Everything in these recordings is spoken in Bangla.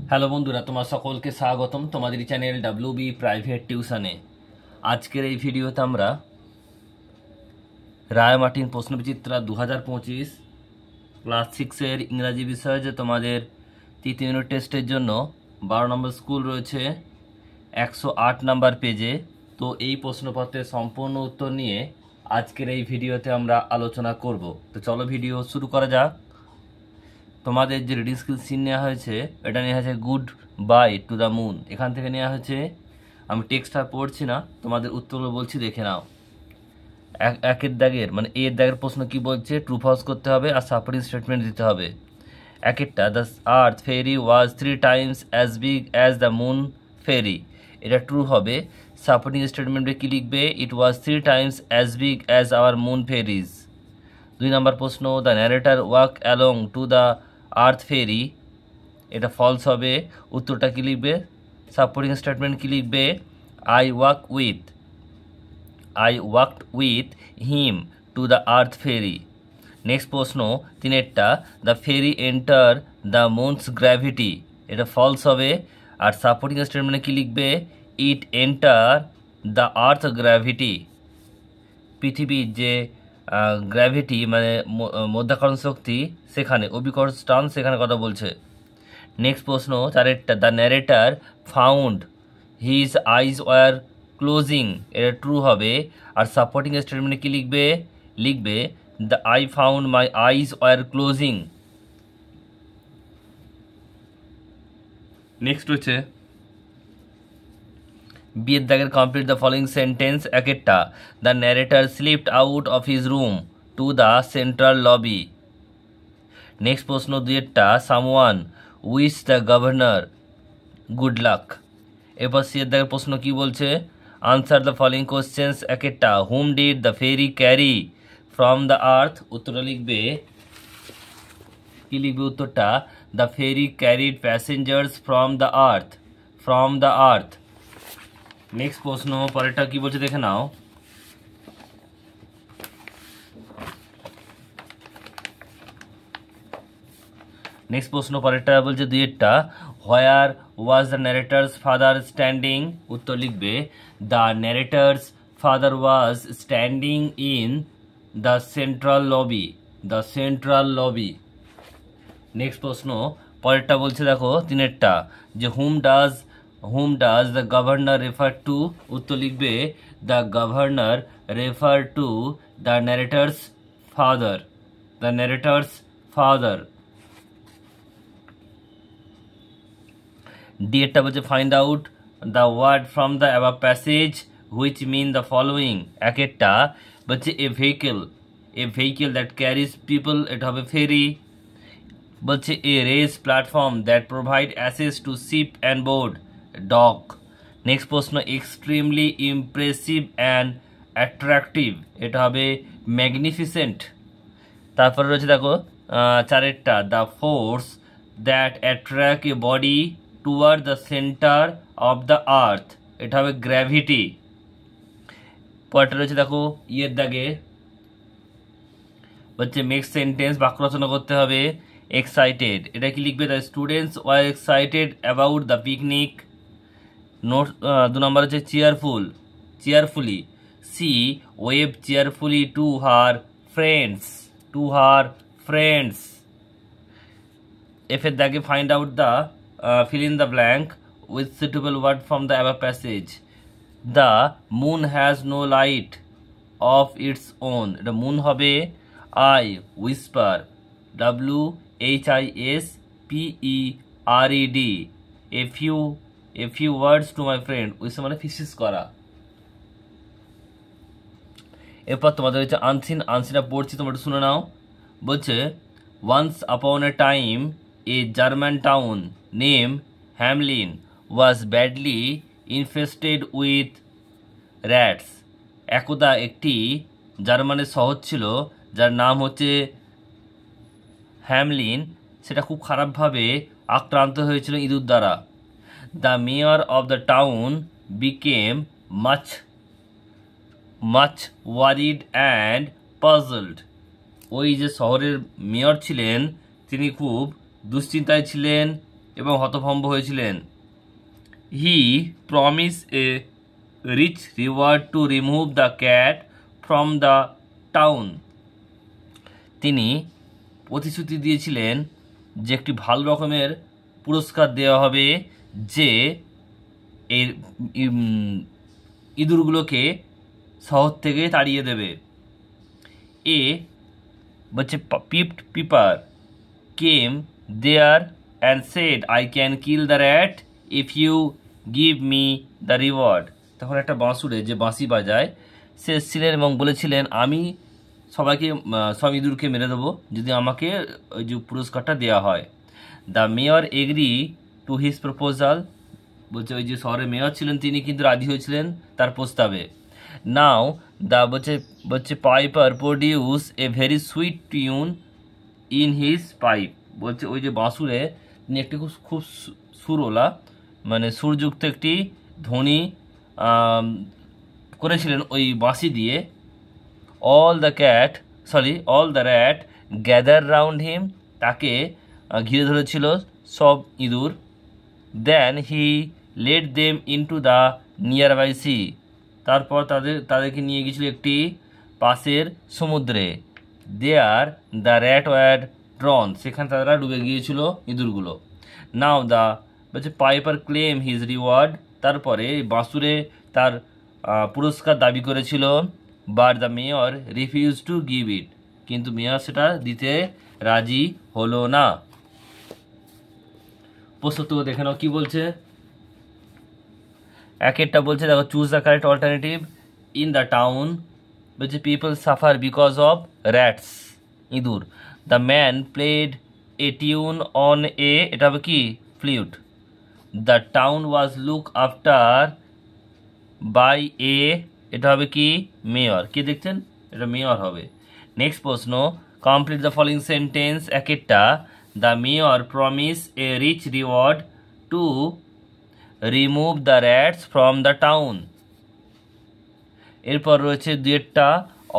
হ্যালো বন্ধুরা, তোমার সকলকে স্বাগতম তোমাদের চ্যানেল ডাব্লিউবি প্রাইভেট টিউশনে। আজকের এই ভিডিওতে আমরা রায় মার্টিন প্রশ্নবিচিত্রা 2025 ক্লাস 6-এর ইংরাজি বিষয়ে যে তোমাদের তৃতীয় ইউনিট টেস্টের জন্য 12 নম্বর স্কুল রয়েছে 108 নাম্বার পেজে। তো এই প্রশ্নপত্রের সম্পূর্ণ উত্তর নিয়ে আজকের এই ভিডিওতে আমরা আলোচনা করব। তো চলো ভিডিও শুরু করা যাক। তোমাদের যে রিডিং স্কিল সিন নেওয়া হয়েছে, এটা নেওয়া হয়েছে good bye to the moon, এখান থেকে নেওয়া হয়েছে। আমি টেক্সটটা পড়ছি না, তোমাদের উত্তরগুলো বলছি, দেখে নাও। একের দাগের মানে এর দাগের প্রশ্ন কি বলছে, ট্রু ফলস করতে হবে আর সাপোর্টিং স্টেটমেন্ট দিতে হবে। একেরটা, the earth ferry was 3 times as big as the moon ferry, এটা ট্রু হবে। সাপোর্টিং স্টেটমেন্টে কি লিখবে, it was 3 times as big as our moon ferries. 2 number প্রশ্ন, the narrator walk along to the earth ferry, এটা ফলস হবে। উত্তরটা কি লিখবে, সাপোর্টিং স্টেটমেন্ট কি লিখবে, I walked with him to the earth ferry. Next প্রশ্ন তিনেরটা, the ferry enter the moon's gravity, এটা ফলস হবে। আর সাপোর্টিং স্টেটমেন্টে কি লিখবে, it enter the earth gravity. পৃথিবীর যে গ্র্যাভিটি মানে মধ্যাকর্ষণ শক্তি, সেখানে অভিকর্ষ টান, সেখানে কথা বলছে। নেক্সট প্রশ্ন চারেরটা, the narrator found his eyes were closing, এটা ট্রু হবে। আর সাপোর্টিং স্টেটমেন্টে কি লিখবে the I found my eyes were closing. Next হচ্ছে বিয়ের দাগের কমপ্লিট দ্য ফলোইং সেন্টেন্স। একেরটা, the narrator slipped out of his room to the central lobby. Next প্রশ্ন দুইয়েরটা, someone wish the governor good luck. এরপর সিয়ের দাগের প্রশ্ন কি বলছে, আনসার দ্য ফলোইং কোশ্চেন্স। একেরটা, whom did the ferry carry from the earth, উত্তরটা লিখবে কি লিখবে উত্তরটা, the ferry carried passengers from the earth. Next প্রশ্ন পরেরটা কি বলছে দেখে নাও। নেক্সট প্রশ্ন পরেরটা বলছে দুইয়েরটা, where was the narrator's father standing, উত্তর লিখবে the narrator's father was standing in the central lobby. Next প্রশ্ন পরেরটা বলছে দেখো তিনেরটা, যে whom does the governor refer to, উত্তর লিখবে the governor refer to the narrator's father. ডিএরটা বলছে find out the word from the above passage which mean the following. একেরটা বলছে a vehicle that carries people, এটা হবে ফেরি। বলছে a race platform that provide access to ship and board, dock. Next প্রশ্ন, এক্সট্রিমলি ইমপ্রেসিভ অ্যান্ড অ্যাট্রাকটিভ, এটা হবে ম্যাগনিফিসেন্ট। তারপরে রয়েছে দেখো চারেরটা, the force that attract a body toward the centre of the earth, এটা হবে গ্র্যাভিটি। পরেরটা রয়েছে দেখো ইয়ের দাগে, বলছে মেক সেন্টেন্স, বাক্য রচনা করতে হবে। এক্সাইটেড, এটা কি লিখবে, the students were excited about the picnic. Note 2 number হচ্ছে cheerfully she wave cheerfully to her friends. এফের দাগে find out the fill in the blank with suitable word from the above passage. The moon has no light of its own, এটা মুন হবে I whisper, WHISPERED, a few words to my friend, whisper মানে ফিসিস করা। এরপর তোমাদের হচ্ছে আনসিনটা পড়ছি, তোমরা শুনে নাও। বলছে once upon a time a German town named Hamelin was badly infested with rats. একদা একটি জার্মানের শহর ছিল যার নাম হচ্ছে হ্যামলিন, সেটা খুব খারাপভাবে আক্রান্ত হয়েছিল ইঁদুর দ্বারা। The mayor of the town became much worried and puzzled. ওই যে শহরের মেয়র ছিলেন তিনি খুব দুশ্চিন্তায় ছিলেন এবং হতভম্ব হয়েছিলেন। He promise a rich reward to remove the cat from the town. তিনি প্রতিশ্রুতি দিয়েছিলেন যে একটি ভালো রকমের পুরস্কার দেওয়া হবে যে এর ইঁদুরগুলোকে শহর থেকে তাড়িয়ে দেবে। এ বলছে pied piper came there and said I can kill the rat if you give me the reward. তখন একটা বাঁশুড়ে যে বাঁশি বাজায় সে এসেছিলেন এবং বলেছিলেন আমি সবাইকে সব ইঁদুরকে মেরে দেবো যদি আমাকে ওই যে পুরস্কারটা দেওয়া হয়। The mayor agree to his proposal, বলছে ওই যে শহরের মেয়র ছিলেন তিনি কিন্তু রাজি হয়েছিলেন তার প্রস্তাবে। নাও দ্য বলছে piper produce a very sweet tune in his pipe, বলছে ওই যে বাঁশুড়ে তিনি একটি খুব সুরওলা মানে সুরযুক্ত একটি ধ্বনি করেছিলেন ওই বাঁশি দিয়ে। All the rat gather round him, তাকে ঘিরে ধরেছিল সব ইঁদুর। Then he led them into the nearby sea, তারপর তাদেরকে নিয়ে গিয়েছিল একটি পাশের সমুদ্রে। There the rat were drowned, সেখানে তারা ডুবে গিয়েছিল ইঁদুরগুলো। নাও বলছে পাইপার ক্লেম হিজ রিওয়ার্ড, তারপরে বাঁশুড়ে তার পুরস্কার দাবি করেছিল। But the mayor refuse to give it, কিন্তু মেয়র সেটা দিতে রাজি হলো না। প্রশ্ন তো দেখে নাও কি বলছে। একটা বলছে দেখো choose the correct alternative. In the town বলছে people suffer because of rats, ইঁদুর। The man played a tune on a, এটা হবে কি flute. The town was look after by a, এটা হবে কি মেয়র। কি দেখছেন, এটা মেয়র হবে। নেক্সট প্রশ্ন, কমপ্লিট দ্য ফলোইং সেন্টেন্স। একটা, the mayor promise a rich reward to remove the rats from the town. এরপর রয়েছে দুইটা,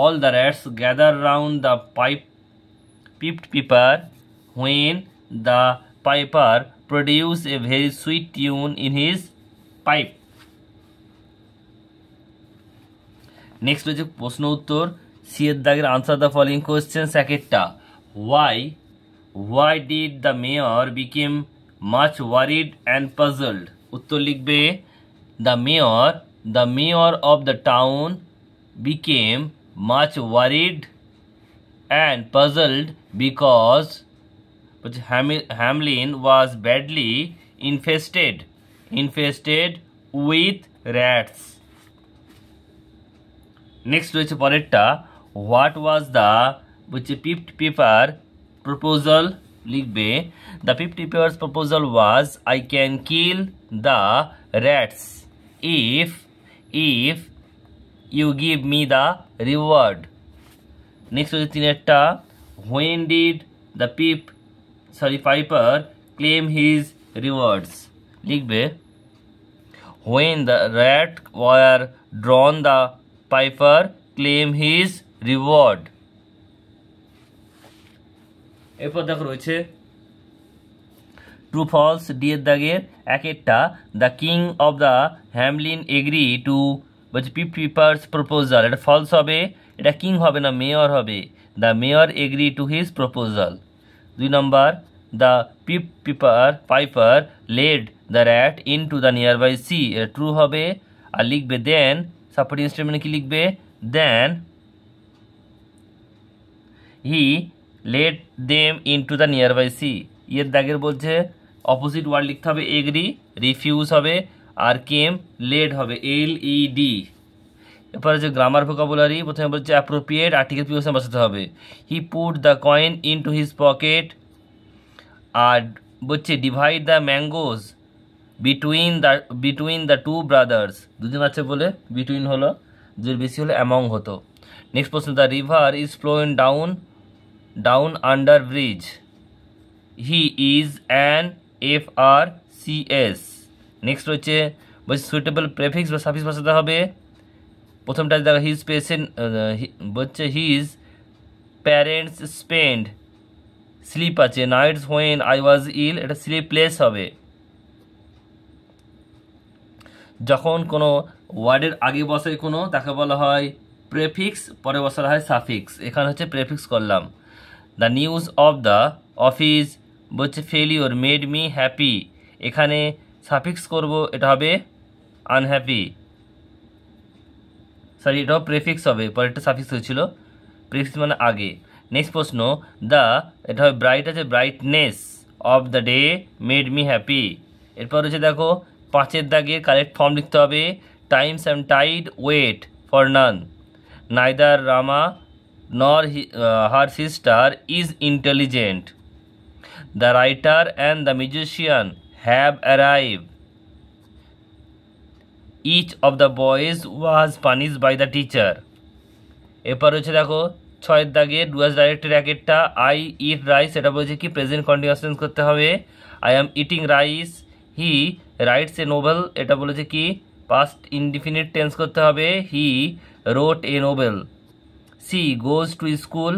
all the rats gather round the pied piper when the piper produce a very sweet tune in his pipe. Next রয়েছে প্রশ্ন উত্তর। সি এর দাগের আনসার দ্য ফলোইং কোয়েশ্চেন্স। একটা, why did the mayor became much worried and puzzled. উত্তর লিখবে the mayor of the town became much worried and puzzled because Hamelin was badly infested with rats. Next রয়েছে পরেরটা, হোয়াট ওয়াজ দ্য বলছে পিপড পিপার প্রপোজাল। লিখবে the pied piper proposal was I can kill the rats if you give me the reward. Next রয়েছে তিনেরটা, when did the piper claim his rewards. লিখবে when the rat were drowned the piper claim his reward. এরপর দেখো রয়েছে ট্রু ফলস। ডি এর দাগের একটা, the king of the Hamelin agree to বলছে পিপার্স প্রপোজাল, এটা ফলস হবে, এটা কিং হবে না মেয়র হবে। The mayor agree to his proposal. 2 number, the piper led the rat in to the nearby sea, এটা ট্রু হবে। আর লিখবে দেন, সাপোর্টিং স্টেটমেন্ট কি লিখবে, then he led them in to the nearby sea. ইয়ের দাগের বলছে অপোজিট ওয়ার্ড লিখতে হবে, এগ্রি, রিফিউজ হবে, আর কেম লেড হবে, LED। এরপর হচ্ছে গ্রামার ভোকাবুলারি। প্রথমে বলছে অ্যাপ্রোপ্রিয়েট, আর্টিকেল প্রিপোজিশন বসাতে হবে। He put the coin in to his pocket. আর বলছে divide the mangoes between the two brothers, দুজন আছে বলে বিটুইন হলো, দুজন বেশি হলে অ্যামং হতো। নেক্সট প্রশ্ন, the river is flowing down under bridge. He is an FRCS। Next হচ্ছে বলছে সুইটেবল প্রেফিক্স বা সাফিক্স বসাতে হবে। প্রথমটা দেখো হিজ পেশেন্ট বলছে হিজ প্যারেন্টস স্পেন্ড স্লিপ আছে, নাইটস হোয়েন আই ওয়াজ ইল, এটা স্লিপলেস হবে। যখন কোনো ওয়ার্ডের আগে বসে কোনো, তাকে বলা হয় প্রেফিক্স, পরে বসানো হয় সাফিক্স। এখানে হচ্ছে প্রেফিক্স করলাম। The news of the office বলছে ফেলিওর মেড মি হ্যাপি, এখানে সাফিক্স করব, এটা হবে আনহ্যাপি, সরি এটাও প্রেফিক্স হবে, পরে একটা সাফিক্স হয়েছিল, প্রেফিক্স মানে আগে। নেক্সট প্রশ্ন, দ্য, এটা হবে ব্রাইট আছে, brightness of the day made me happy. এরপর হচ্ছে দেখো 5 দাগে কারেক্ট ফর্ম লিখতে হবে, times and tide wait for none, neither Rama nor her sister is intelligent, the writer and the musician have arrive, each of the boys was punished by the teacher. এরপর হচ্ছে দেখো 6 দাগে ডুয়াস ডাইরেক্টের একটা, আই ইট রাইস, এটা বলছে কি প্রেজেন্ট কন্টিনিউয়াস টেন্স করতে হবে, I am eating rice, he writes a novel, এটা বলেছে কি পাস্ট ইনডিফিনিট টেন্স করতে হবে, he wrote a novel. She goes to school,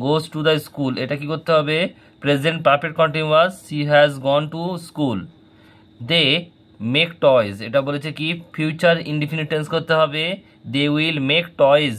goes to the school, এটা কি করতে হবে present perfect continuous, she has gone to school. They make toys, এটা বলেছে কি ফিউচার ইনডিফিনিট টেন্স করতে হবে, দে উইল মেক টয়েস।